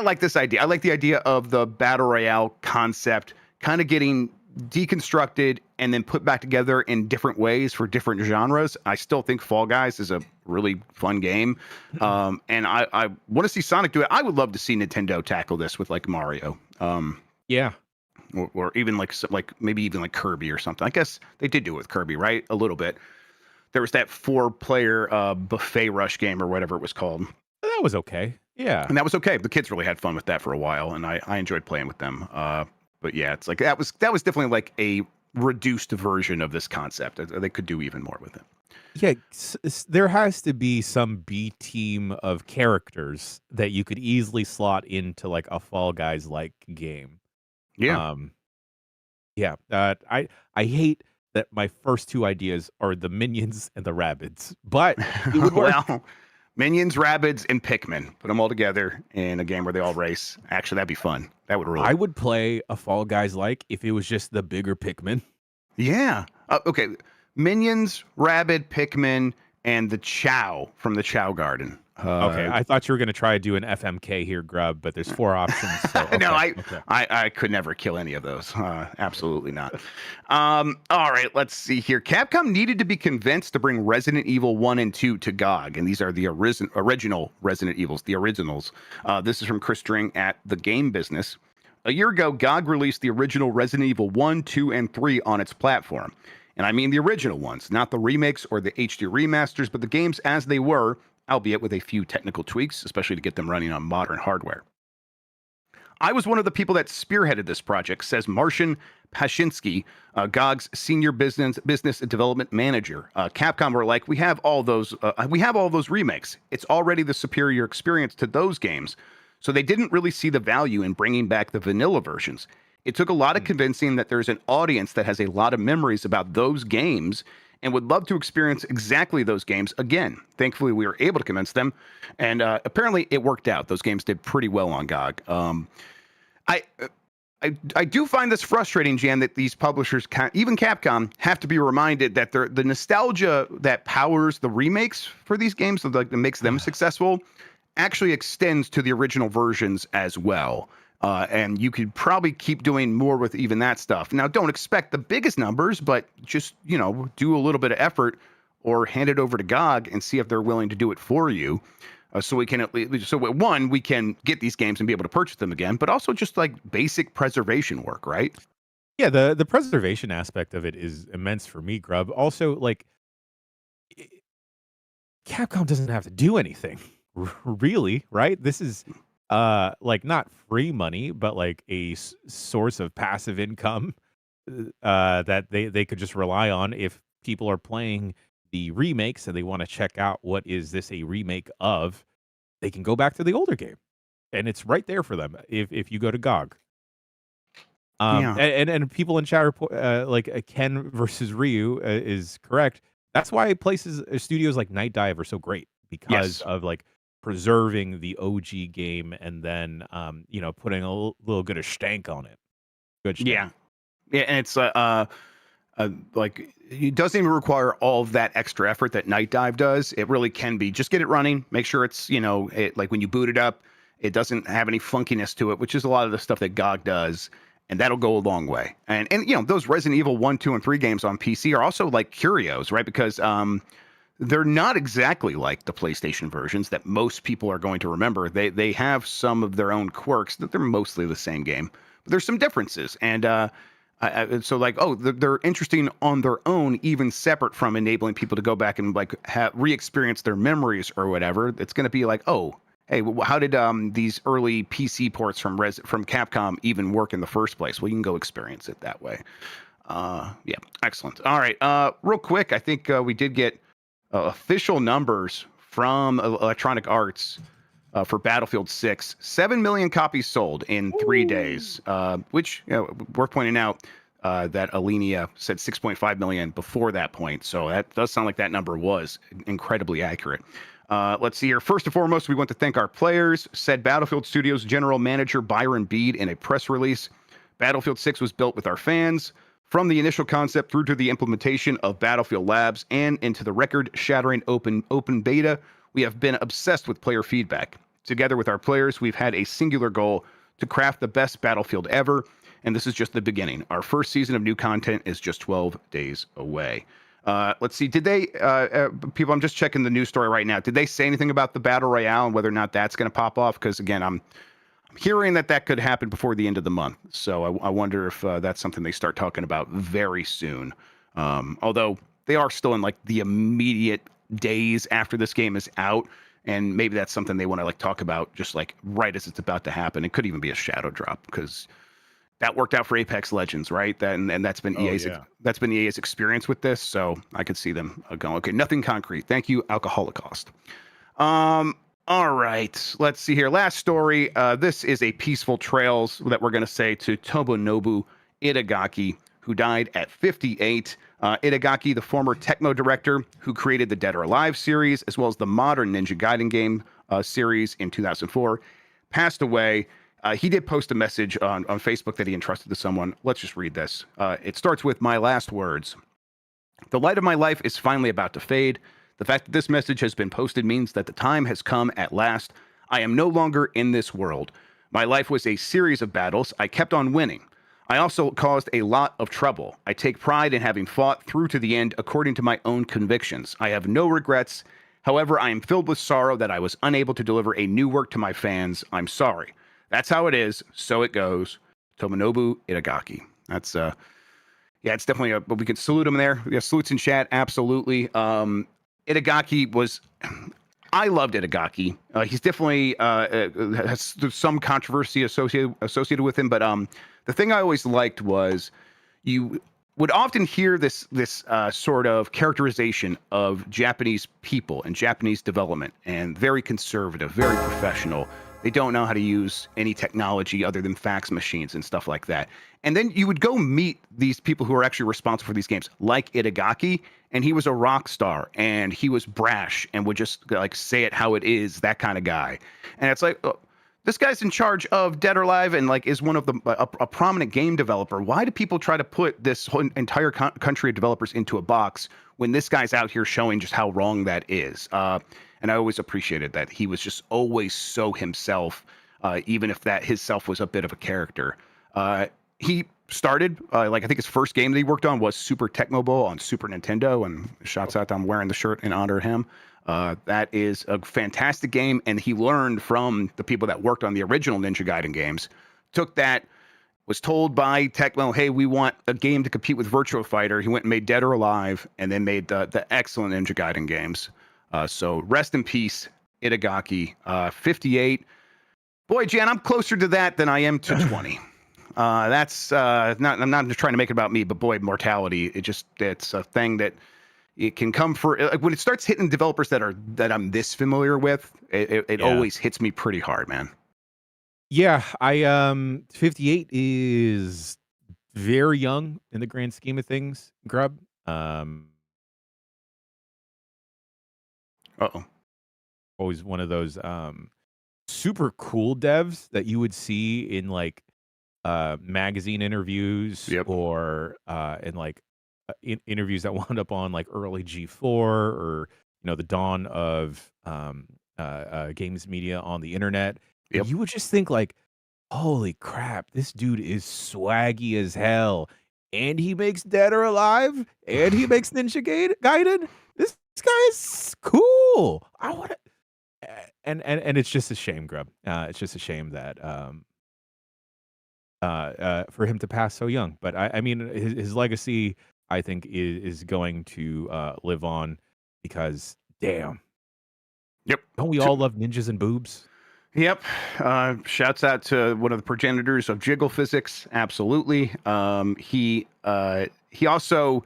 like this idea. I like the idea of the Battle Royale concept kind of getting deconstructed and then put back together in different ways for different genres. I still think Fall Guys is a really fun game. And I want to see Sonic do it. I would love to see Nintendo tackle this with like Mario. Yeah. Or even like maybe even like Kirby or something. I guess they did do it with Kirby, right? A little bit. There was that 4-player buffet rush game or whatever it was called. That was okay. Yeah. And that was okay. The kids really had fun with that for a while, and I enjoyed playing with them. But yeah, it's like that was definitely like a reduced version of this concept. They could do even more with it. Yeah, there has to be some B team of characters that you could easily slot into like a Fall Guys like game. Yeah. I hate that my first two ideas are the minions and the rabbids, but it would work. Well, minions, rabbids, and Pikmin. Put them all together in a game where they all race. Actually, that'd be fun. That would really. I would play a Fall Guys like if it was just the bigger Pikmin. Yeah. Okay. Minions, Rabbid, Pikmin, and the Chow from the Chow Garden. Okay, I thought you were going to try to do an FMK here, Grubb, but there's 4 options. So, okay, no, okay. I could never kill any of those. Absolutely not. All right, let's see here. Capcom needed to be convinced to bring Resident Evil 1 and 2 to GOG, and these are the original Resident Evils, the originals. This is from Chris String at The Game Business. A year ago, GOG released the original Resident Evil 1, 2, and 3 on its platform. And I mean the original ones, not the remakes or the HD remasters, but the games as they were, albeit with a few technical tweaks, especially to get them running on modern hardware. I was one of the people that spearheaded this project, says Marcin Pashinsky, GOG's senior business development manager. Capcom were like, we have all those remakes. It's already the superior experience to those games. So they didn't really see the value in bringing back the vanilla versions. It took a lot of convincing that there's an audience that has a lot of memories about those games and would love to experience exactly those games again. Thankfully, we were able to convince them, and apparently it worked out. Those games did pretty well on GOG. I do find this frustrating, Jan, that these publishers, even Capcom, have to be reminded that the nostalgia that powers the remakes for these games, that makes them successful, actually extends to the original versions as well. And you could probably keep doing more with even that stuff. Now, don't expect the biggest numbers, but just, do a little bit of effort or hand it over to GOG and see if they're willing to do it for you. So we can we can get these games and be able to purchase them again, but also just like basic preservation work, right? Yeah, the preservation aspect of it is immense for me, Grubb. Also, like, Capcom doesn't have to do anything, really, right? This is like not free money, but like a source of passive income that they could just rely on if people are playing the remakes and they want to check out what is this a remake of. They can go back to the older game, and it's right there for them if you go to GOG. And people in chat report like Ken versus Ryu is correct. That's why studios like Night Dive are so great, because of like preserving the OG game and then putting a little bit of stank on it. Good stank. Yeah, and it's like it doesn't even require all of that extra effort that Night Dive does. It really can be just get it running, make sure it's like when you boot it up, it doesn't have any funkiness to it, which is a lot of the stuff that GOG does, and that'll go a long way. And those Resident Evil 1, 2, and 3 games on PC are also like curios, right? Because they're not exactly like the PlayStation versions that most people are going to remember. They have some of their own quirks that they're mostly the same game, but there's some differences. And they're interesting on their own, even separate from enabling people to go back and like re-experience their memories or whatever. It's going to be like, oh, hey, how did these early PC ports from Capcom even work in the first place? Well, you can go experience it that way. Excellent. All right, real quick, I think we did get official numbers from Electronic Arts for Battlefield 6. 7 million copies sold in 3 days, which worth pointing out that Alenia said 6.5 million before that point. So that does sound like that number was incredibly accurate. Let's see here. First and foremost, we want to thank our players, said Battlefield Studios General Manager Byron Bede in a press release. Battlefield 6 was built with our fans. From the initial concept through to the implementation of Battlefield Labs and into the record-shattering open beta, we have been obsessed with player feedback. Together with our players, we've had a singular goal to craft the best Battlefield ever, and this is just the beginning. Our first season of new content is just 12 days away. Let's see. Did they, people, I'm just checking the news story right now. Did they say anything about the Battle Royale and whether or not that's going to pop off? Because, again, I'm hearing that could happen before the end of the month. So I wonder if that's something they start talking about very soon. Although they are still in like the immediate days after this game is out. And maybe that's something they want to like talk about just like right as it's about to happen. It could even be a shadow drop because that worked out for Apex Legends, right? And that's been that's been EA's experience with this. So I could see them going, okay, nothing concrete. Thank you, Alcoholocaust. All right, let's see here. Last story. This is a peaceful trails that we're going to say to Tomonobu Itagaki, who died at 58. Itagaki, the former Tecmo director who created the Dead or Alive series, as well as the modern Ninja Gaiden game series in 2004, passed away. He did post a message on Facebook that he entrusted to someone. Let's just read this. It starts with my last words. The light of my life is finally about to fade. The fact that this message has been posted means that the time has come at last. I am no longer in this world. My life was a series of battles. I kept on winning. I also caused a lot of trouble. I take pride in having fought through to the end according to my own convictions. I have no regrets. However, I am filled with sorrow that I was unable to deliver a new work to my fans. I'm sorry. That's how it is. So it goes. Tomonobu Itagaki. That's yeah, it's definitely but we can salute him there. Yeah, salutes in chat. Absolutely. Itagaki was, I loved Itagaki. He's definitely has some controversy associated with him, but the thing I always liked was you would often hear this sort of characterization of Japanese people and Japanese development, and very conservative, very professional. They don't know how to use any technology other than fax machines and stuff like that. And then you would go meet these people who are actually responsible for these games, like Itagaki, and he was a rock star, and he was brash and would just like say it how it is, that kind of guy. And it's like, oh, this guy's in charge of Dead or Alive and like is one of the a prominent game developer. Why do people try to put this whole entire country of developers into a box when this guy's out here showing just how wrong that is? And I always appreciated that he was just always so himself, even if that his self was a bit of a character. He started, like I think his first game that he worked on was Super Tecmo Bowl on Super Nintendo, and shouts out, I'm wearing the shirt in honor of him. That is a fantastic game, and he learned from the people that worked on the original Ninja Gaiden games, took that, was told by Tecmo, hey, we want a game to compete with Virtua Fighter. He went and made Dead or Alive, and then made the excellent Ninja Gaiden games. So rest in peace, Itagaki. 58. Boy, Jan, I'm closer to that than I am to 20. That's not. I'm not just trying to make it about me, but boy, mortality. It's a thing that it can come for when it starts hitting developers that I'm this familiar with. It always hits me pretty hard, man. Yeah, 58 is very young in the grand scheme of things, Grubb. Always one of those super cool devs that you would see in like magazine interviews, or in like interviews that wound up on like early G4, or the dawn of games media on the internet. You would just think like, holy crap, this dude is swaggy as hell, and he makes Dead or Alive, and he makes Ninja Gaiden. This guy is cool. I want to, and it's just a shame, Grubb. It's just a shame that for him to pass so young. But I mean, his legacy, I think, is going to live on, because damn. Don't we all love ninjas and boobs? Yep. Shouts out to one of the progenitors of jiggle physics. Absolutely. He also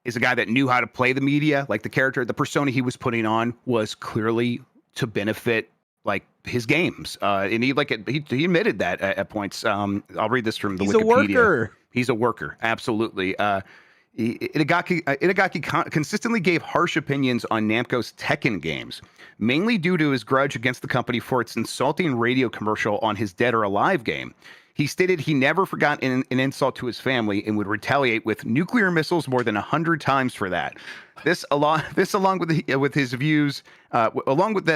is a guy that knew how to play the media. Like the persona he was putting on was clearly to benefit like his games. And he admitted that at points. I'll read this from the Wikipedia. He's a worker. He's a worker. Absolutely. Itagaki consistently gave harsh opinions on Namco's Tekken games, mainly due to his grudge against the company for its insulting radio commercial on his Dead or Alive game. He stated he never forgot an insult to his family and would retaliate with nuclear missiles more than 100 times for that. This along with his views, along with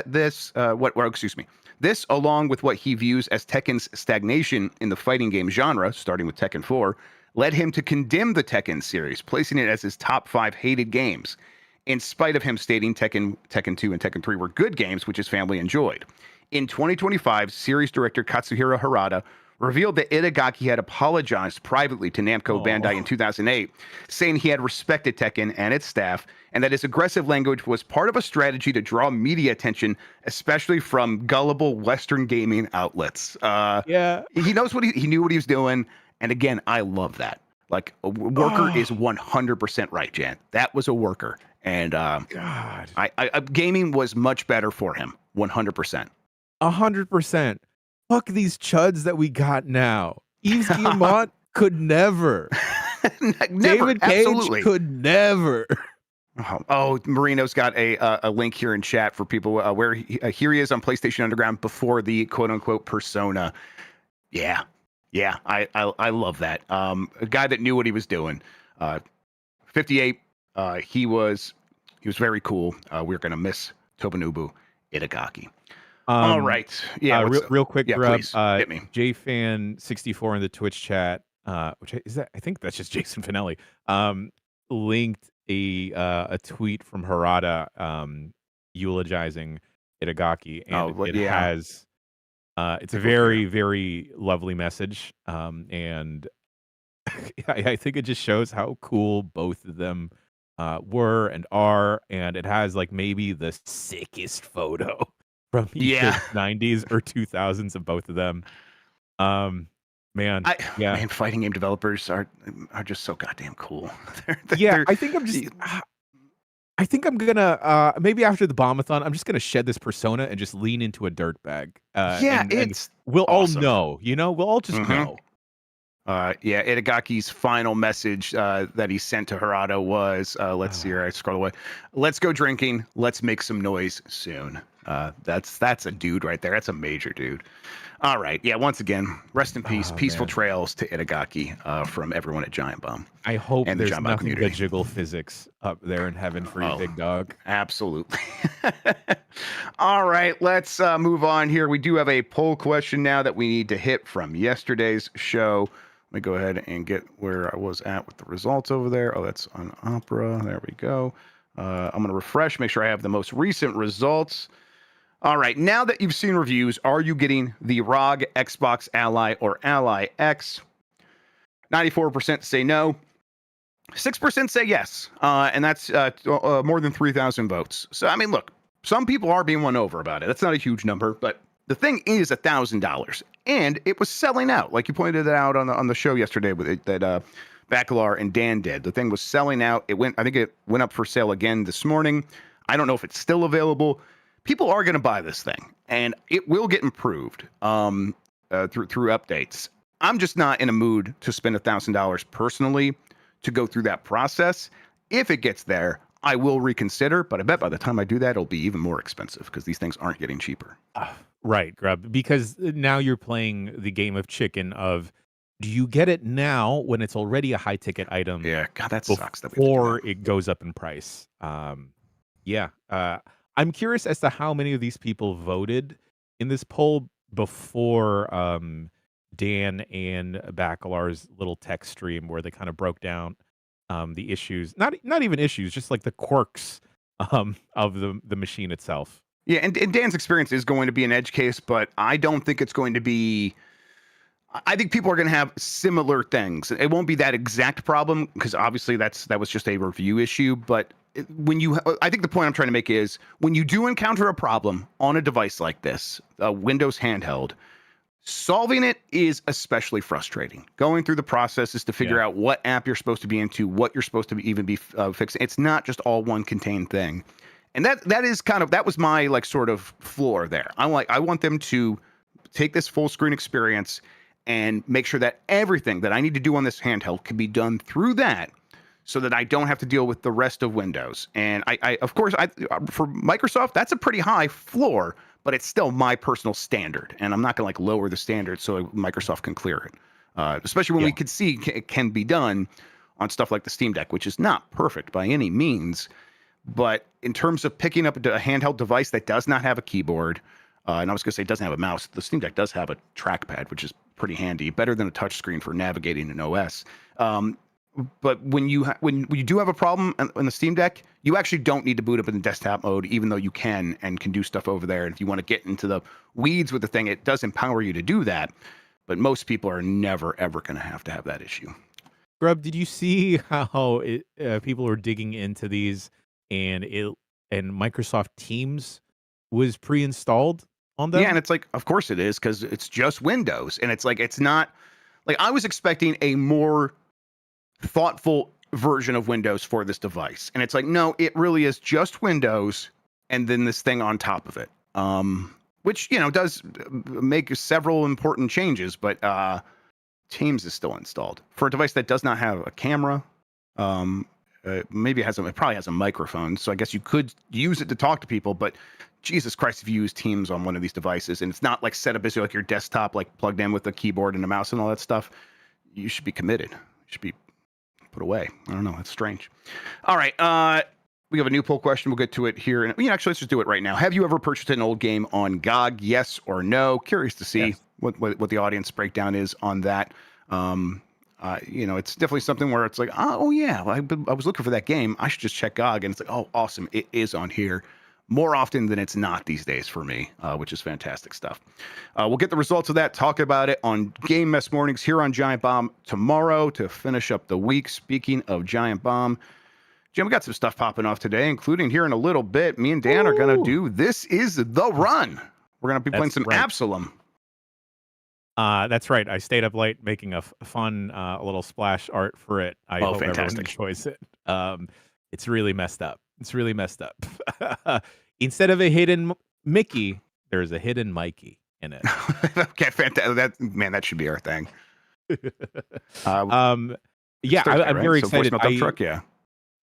what he views as Tekken's stagnation in the fighting game genre, starting with Tekken 4, led him to condemn the Tekken series, placing it as his top 5 hated games, in spite of him stating Tekken 2 and Tekken 3 were good games, which his family enjoyed. In 2025, series director Katsuhiro Harada revealed that Itagaki had apologized privately to Namco Bandai in 2008, saying he had respected Tekken and its staff, and that his aggressive language was part of a strategy to draw media attention, especially from gullible Western gaming outlets. He knows he knew what he was doing. And again, I love that. Like, a worker is 100% right, Jan. That was a worker. And God, gaming was much better for him. 100%. 100%. Fuck these chuds that we got now. Yves Guillemot could never. Never, David Cage absolutely. could never. Oh, Marino's got a link here in chat for people where here he is on PlayStation Underground before the quote unquote persona. Yeah, I love that. A guy that knew what he was doing. 58. He was very cool. We're gonna miss Tomonobu Itagaki. All right, yeah. Real quick, yeah, Grubb, please hit me. JFan64 in the Twitch chat, I think that's just Jason Finelli, linked a tweet from Harada eulogizing Itagaki, and it has it's a very, very lovely message, and I think it just shows how cool both of them were and are, and it has like maybe the sickest photo from either the 90s or 2000s of both of them. Man, fighting game developers are just so goddamn cool. I think I'm gonna maybe after the Bombathon, I'm just gonna shed this persona and just lean into a dirtbag. It's we'll awesome. all know, we'll all just know. Itagaki's final message that he sent to Harada was, let's see here, I scroll away. Let's go drinking. Let's make some noise soon. That's a dude right there. That's a major dude. All right. Yeah. Once again, rest in peace. Peaceful trails to Itagaki from everyone at Giant Bomb. I hope and there's the nothing community. but jiggle physics up there in heaven for you, big dog. Absolutely. All right. Let's move on here. We do have a poll question now that we need to hit from yesterday's show. Let me go ahead and get where I was at with the results over there. Oh, that's on Opera. There we go. I'm going to refresh, make sure I have the most recent results. All right. Now that you've seen reviews, are you getting the ROG Xbox Ally or Ally X? 94% say no. 6% say yes. And that's more than 3,000 votes. So, I mean, look, some people are being won over about it. That's not a huge number, but the thing is $1,000. And it was selling out, like you pointed out on the show yesterday with it, that Bacalar and Dan did. The thing was selling out. I think it went up for sale again this morning. I don't know if it's still available. People are going to buy this thing, and it will get improved through updates. I'm just not in a mood to spend $1,000 personally to go through that process. If it gets there, I will reconsider, but I bet by the time I do that, it'll be even more expensive because these things aren't getting cheaper. Right, Grubb, because now you're playing the game of chicken of, do you get it now when it's already a high ticket item? Yeah, God, that sucks. Before it goes up in price. I'm curious as to how many of these people voted in this poll before Dan and Bacalar's little tech stream where they kind of broke down the issues, not even issues, just like the quirks of the machine itself. Yeah, and Dan's experience is going to be an edge case, but I don't think it's going to be. I think people are going to have similar things. It won't be that exact problem because obviously that was just a review issue. But I think the point I'm trying to make is when you do encounter a problem on a device like this, a Windows handheld, solving it is especially frustrating. Going through the process is to figure out what app you're supposed to be into, what you're supposed to even be fixing. It's not just all one contained thing. And that was my like sort of floor there. I want them to take this full screen experience and make sure that everything that I need to do on this handheld can be done through that so that I don't have to deal with the rest of Windows. And I of course, for Microsoft, that's a pretty high floor, but it's still my personal standard. And I'm not going to like lower the standard so Microsoft can clear it, especially when we could see it can be done on stuff like the Steam Deck, which is not perfect by any means. But in terms of picking up a handheld device that does not have a keyboard, and I was going to say it doesn't have a mouse, the Steam Deck does have a trackpad, which is pretty handy, better than a touchscreen for navigating an OS. But when you do have a problem in the Steam Deck, you actually don't need to boot up in the desktop mode, even though you can do stuff over there. And if you want to get into the weeds with the thing, it does empower you to do that. But most people are never, ever going to have that issue. Grubb, did you see how people were digging into these and Microsoft Teams was pre-installed on them? Yeah, and it's like, of course it is, because it's just Windows. And it's like, it's not like I was expecting a more thoughtful version of Windows for this device. And it's like, no, it really is just Windows and then this thing on top of it. Which, does make several important changes, but Teams is still installed. For a device that does not have a camera, maybe it probably has a microphone, so I guess you could use it to talk to people, but Jesus Christ, if you use Teams on one of these devices and it's not like set up as like your desktop, like plugged in with a keyboard and a mouse and all that stuff, you should be committed. You should be put away. I don't know. That's strange. All right. We have a new poll question. We'll get to it here. And actually, let's just do it right now. Have you ever purchased an old game on GOG? Yes or no? Curious to see what the audience breakdown is on that. It's definitely something where it's like, oh yeah, I was looking for that game. I should just check GOG, and it's like, oh, awesome, it is on here. More often than it's not these days for me, which is fantastic stuff. We'll get the results of that, talk about it on Game Mess Mornings here on Giant Bomb tomorrow to finish up the week. Speaking of Giant Bomb, Jim, we got some stuff popping off today, including here in a little bit. Me and Dan are going to do This Is the Run. We're going to be playing some Absalom. That's right. I stayed up late making a fun little splash art for it. I hope fantastic. Everyone enjoys it. It's really messed up. Instead of a hidden Mickey, there's a hidden Mikey in it. Okay, fantastic. That should be our thing. I'm very excited. Truck, yeah.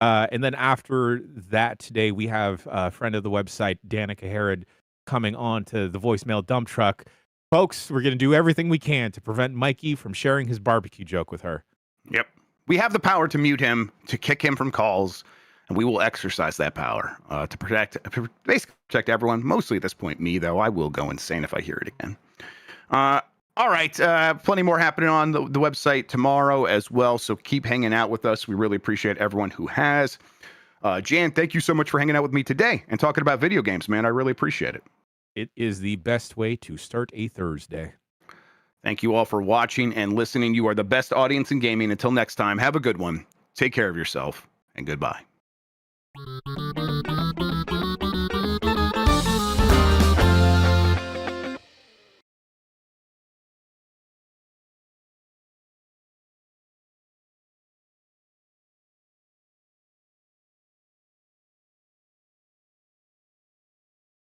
And then after that today, we have a friend of the website, Danica Herod, coming on to the voicemail dump truck. Folks, we're going to do everything we can to prevent Mikey from sharing his barbecue joke with her. Yep. We have the power to mute him, to kick him from calls, and we will exercise that power to basically protect everyone. Mostly at this point, me, though. I will go insane if I hear it again. All right. Plenty more happening on the website tomorrow as well, so keep hanging out with us. We really appreciate everyone who has. Jan, thank you so much for hanging out with me today and talking about video games, man. I really appreciate it. It is the best way to start a Thursday. Thank you all for watching and listening. You are the best audience in gaming. Until next time, have a good one. Take care of yourself, and goodbye.